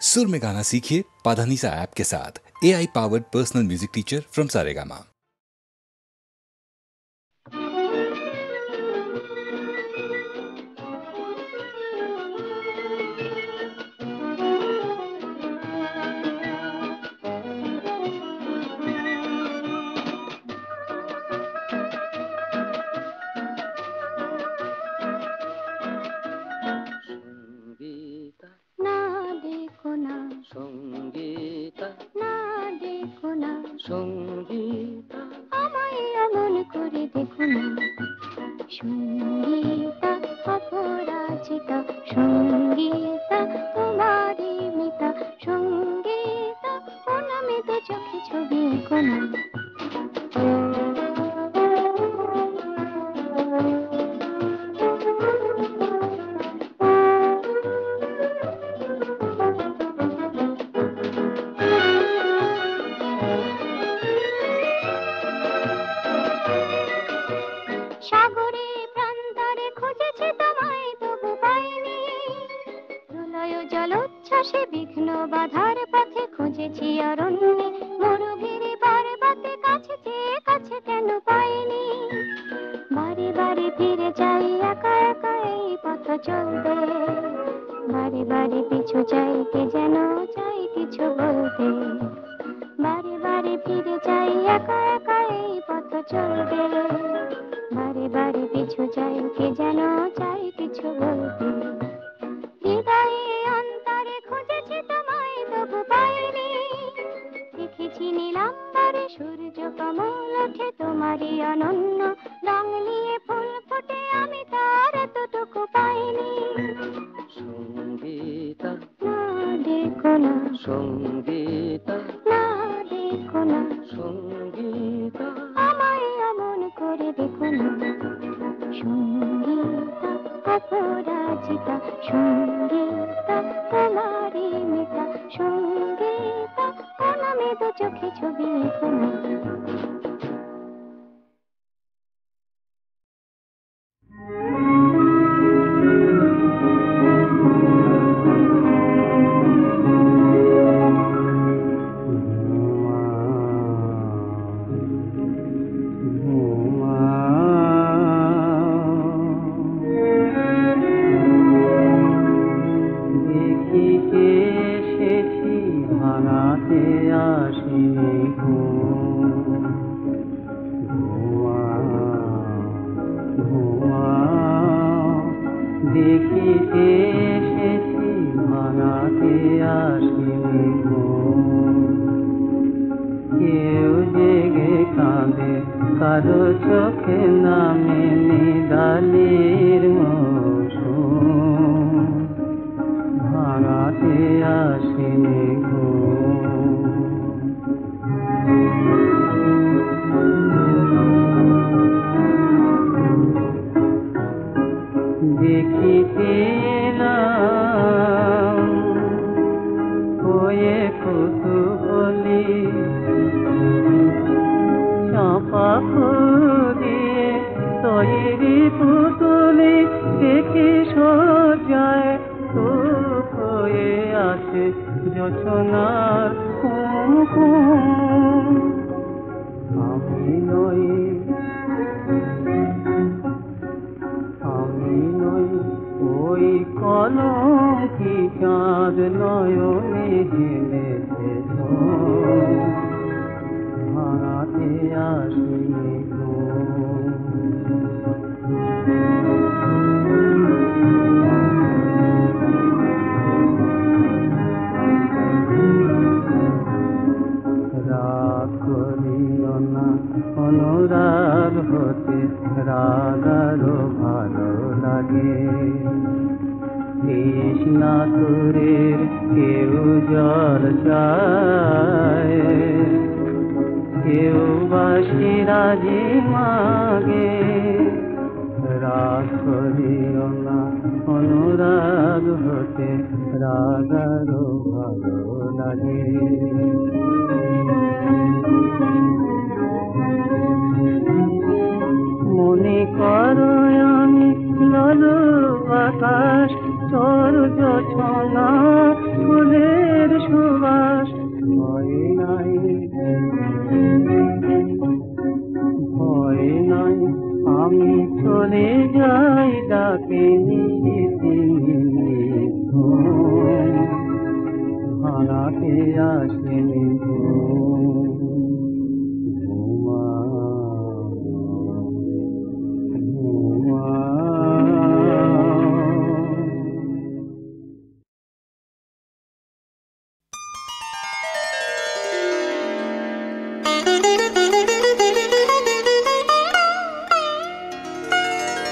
सुर में गाना सीखिए पाधानीसा ऐप के साथ। AI powered personal music teacher from Saregama. Sangeeta আমায় এমন করে দেখো না, সঙ্গীতা অপরাজিতা, সঙ্গীতা তোমারই মিতা, সঙ্গীতা অনামিত চোখে ছবি এঁকো না। জলোচ্ছ্বাসে বিঘ্ন বাধার পথে খুঁজেছি অরণ্যে, মরুভূমি পর্বতে কাছে চেয়ে কাছে কেন পাইনি। বারে বারে ফিরে যাই একা একা এই পথ চলতে, বারে বারে পিছু যাই কে যেন চাই কিছু বলতে। বারে বারে ফিরে যাই একা একা এই পথ চলতে, বারে বারে পিছু যাই কে যেন চাই কিছু বলতে। হৃদয়ে অন্তরে খুঁজেছি তোমায় তবু পাইনি, দেখেছি নীলাম্বরে সূর্য কমল ওঠে তোমারই অনন্য রং নিয়ে ফুল ফোটে, আমি তার এতটুকু পাইনি। সঙ্গীতা না দেখো না, সঙ্গীতা না দেখো না, সঙ্গীতা আমায় এমন করে দেখো না। সঙ্গীতা অপরাজিতা, সঙ্গীতা তোমারই মিতা, সঙ্গীতা অনামিত চোখে ছবি এঁকো না। কারো চোখে নামে নিদালির মৌসুম, ভাঙাতে আসেনি দেখিতে হয়ে কৌতূহলী চাপা দিয়ে তৈরি পুতুলি দেখি সজায় তো হয়ে আছে যোচনার কুমকুম। আমি নই ওই কলঙ্কি চাঁদ নয়নে হেলেছে, ভাঙাতে আসিনি রাগ করিও না, অনুরাগ হতে রাগ আরো ভালো লাগে। কৃষ্ণা তুরের কেউ জল চায়, কেউ বাসি রাজি মাগে। রাগ করিও না, অনুরাগ হতে রাগ আরো ভালো লাগে। মনে করো আমি ললু আকাশ, চোর জোছনা ফুলে আমাকে আসেনি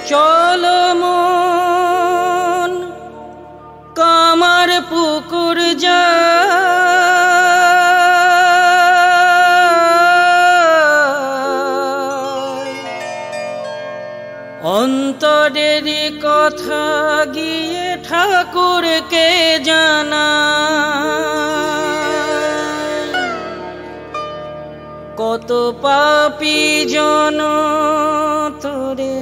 চলো মন কামার পুকুর যা অন্তরের কথা গিয়ে ঠাকুরকে জানা কত পাপী জন তোরে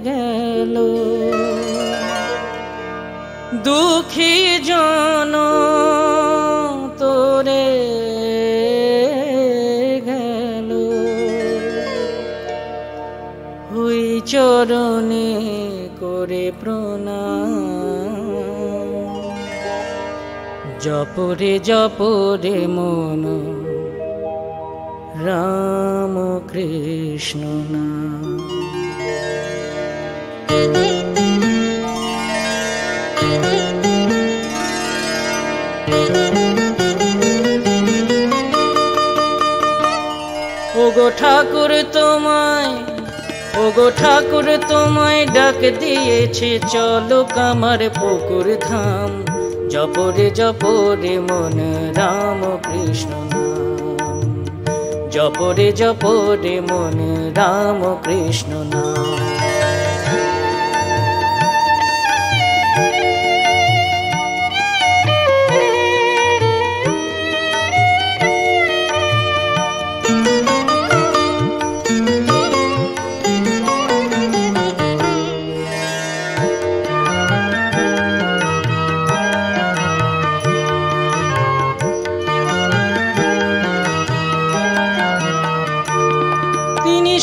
গেল দুঃখী জন তোরে গেল ওই চরণে করে প্রণাম জপরে জপরে মন রাম কৃষ্ণ নাম ওগো ঠাকুর তোমায় ওগো ঠাকুর তোমায় ডাক দিয়েছে চলো কামার পুকুর ধাম জপরে জপরে মন রাম কৃষ্ণ নাম জপরে জপরে মন রাম কৃষ্ণ নাম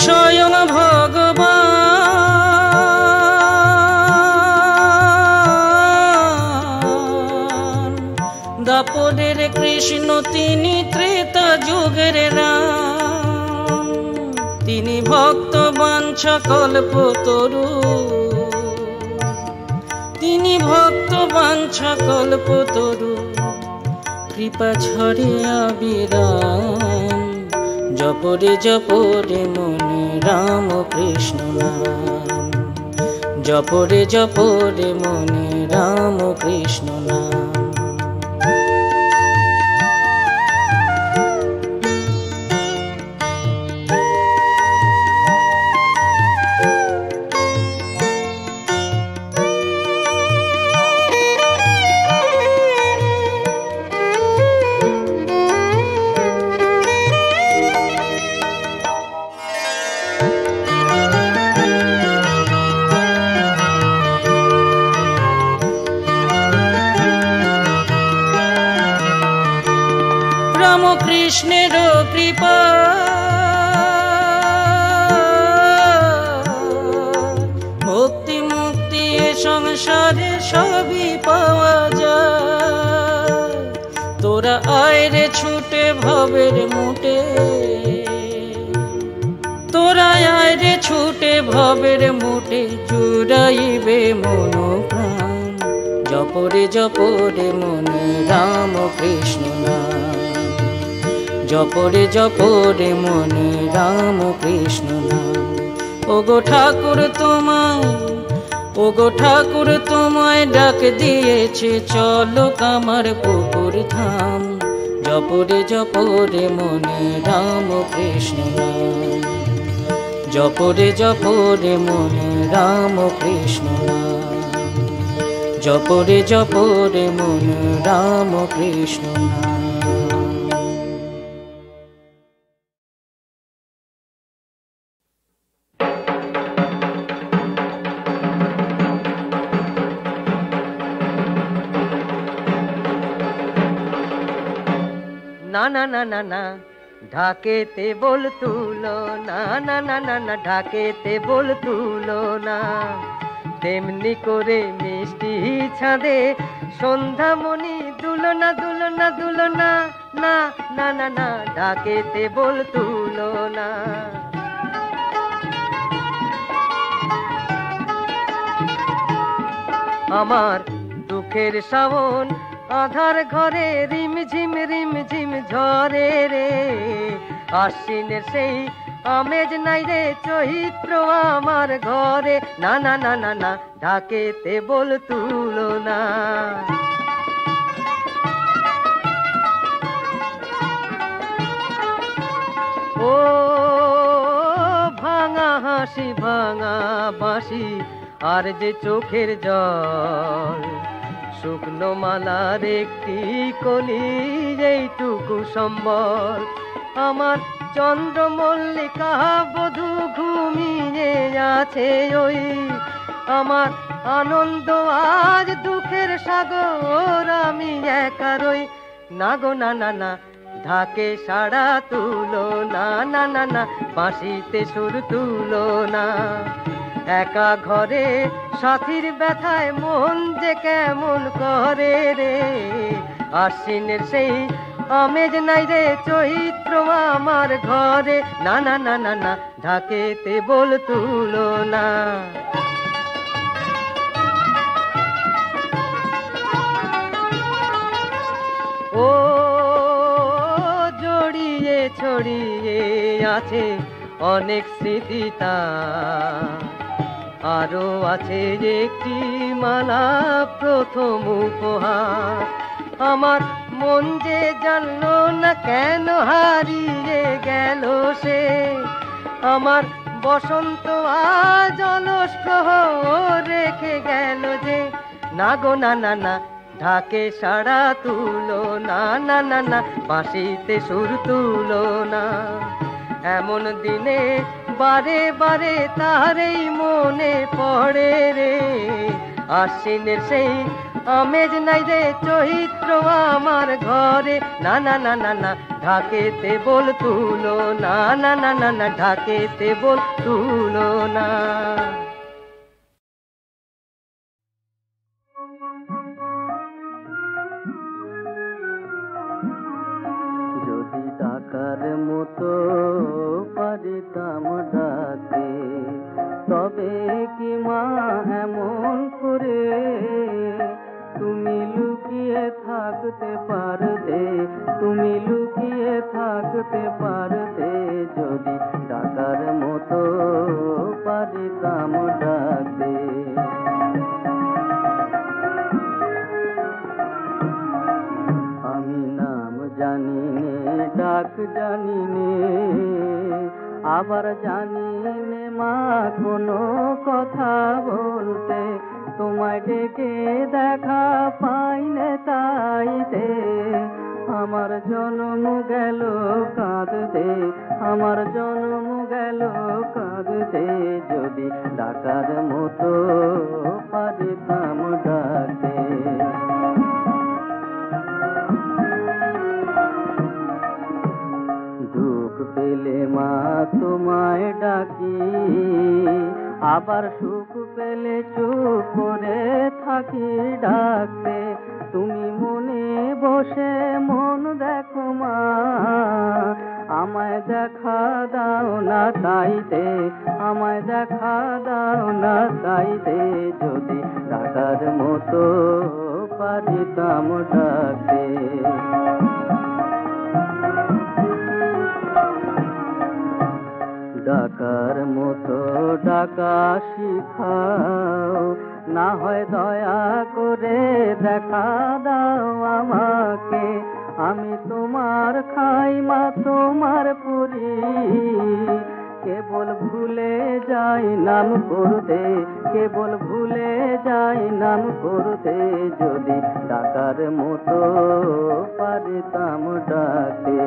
স্বয়ং ভগবান দাপরের কৃষ্ণ তিনি ত্রেতা যুগের রাম তিনি ভক্ত বাঞ্ছা কল্পতরু তিনি ভক্ত বাঞ্ছা কল্পতরু কৃপা ছড়িয়া বিরাম জপরে জপরে মন রাম কৃষ্ণ নাম জপরে জপরে মন রাম কৃষ্ণ নাম কৃষ্ণের কৃপা মুক্তি মুক্তি সংসারে সবই পাওয়া যায় তোরা আয় রে ছুটে ভবের মুটে তোরা আয় রে ছুটে ভবের মুটে জুড়াইবে মন প্রাণ জপরে জপরে মন রাম কৃষ্ণ নাম জপরে জপরে মন রাম কৃষ্ণ নাম ওগো ঠাকুর তোমায় ডাক দিয়েছে চলো কামার পুকুর ধাম জপরে জপরে মন রাম কৃষ্ণ নাম জপরে জপরে মন রাম কৃষ্ণ নাম জপরে জপরে মন রাম কৃষ্ণ নাম না না না না না ঢাকেতে বল তুলো না না না না না ঢাকেতে বল তুলো না তেমনি করে মিষ্টি ছাদে সন্ধ্যামণি দুলনা দুলনা দুলনা, না না না না ঢাকেতে বল তুলনা। আমার দুঃখের শ্রাবণ আধার ঘরে রিমঝিম রিমঝিম ঝরে রে, আশ্বিনের সেই আমেজ নাই রে চৈত্র আমার ঘরে, না না না না না ঢাকেতে বল তুলনা। ও ভাঙা হাসি ভাঙা বাঁশি আর যে চোখের জল, শুকনো মালার একটি কলি এইটুকু সম্বল। আমার চন্দ্রমল্লিকা বধূ ঘুমিয়ে আছে ওই, আমার আনন্দ আজ দুঃখের সাগর আমি একা রই, না গো না না না ঢাকে সাড়া তুলো না, না না না বাঁশিতে সুর তুলো না। একা ঘরে সাথীর ব্যথায় মন যে কেমন করে রে, আশ্বিনের সেই আমেজ নাই রে চৈত্র আমার ঘরে, না না না না না ঢাকেতে বল তুলো না। ও জড়িয়ে ছড়িয়ে আছে অনেক স্মৃতিতা, আরো আছে একটি মালা প্রথম উপহার। আমার মন যে জানলো না কেন হারিয়ে গেল সে, আমার বসন্ত আজ অলস প্রহর রেখে গেল যে, না গো না না না ঢাকে সাড়া তুলো না, না না না বাঁশিতে সুর তুলো না। এমন দিনে বারে বারে তারেই মনে পড়ে রে, আশ্বিনের সেই আমেজ নাই রে চৈত্র আমার ঘরে, না না না না না ঢাকেতে বল তুলো না, না না না না ঢাকেতে বল তুলো না। যদি ডাকার মতো পারিতাম ডাকে, তবে কি মা এমন করে তুমি লুকিয়ে থাকতে পারতে, তুমি লুকিয়ে থাকতে পারতে, যদি ডাকার মতো পারিতাম ডাকে। আমি নাম জানি নে ডাক জানি নে, আবার জানি নে মা কোনো কথা বলতে, তোমায় ডেকে দেখা পাইনে তাইতে আমার জন্ম গেল কাঁদতে, আমার জন্ম গেল কাঁদতে, যদি ডাকার মতো পারিতাম ডাকে। দুঃখ পেলে মা তোমায় ডাকি, আবার সুখ পেলে চুপ করে থাকি ডাকতে, তুমি মনে বসে মন দেখো মা, আমায় দেখা দাও না তাইতে, আমায় দেখা দাও না তাইতে, যদি ডাকার মতো পারিতাম ডাকে। ডাকার মতো ডাকা শিখাও, না হয় দয়া করে দেখা দাও আমাকে, আমি তোমার খাই মা তোমার পুরি, কেবল ভুলে যাই নাম করতে, কেবল ভুলে যাই নাম করতে, যদি ডাকার মতো পারিতাম ডাকে।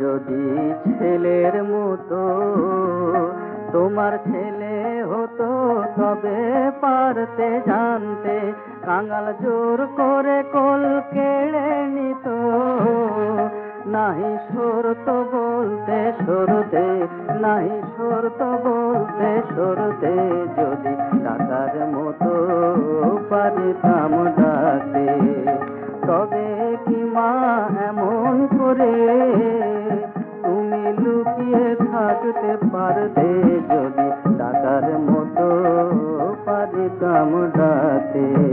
যদি ছেলের মতো তোমার ছেলে হতো, তবে পারতে জানতে, কাঙাল জোর করে কোল কেড়ে নিত, নাহি সরত বলতে সরতে, নাহি সরত বলতে সরতে, যদি ডাকার মতো পারিতাম ডাকতে, তবে কি মা এমন করে তুমি লুকিয়ে থাকতে পারতে, যদি ডাকার মতো পারিতাম ডাকতে।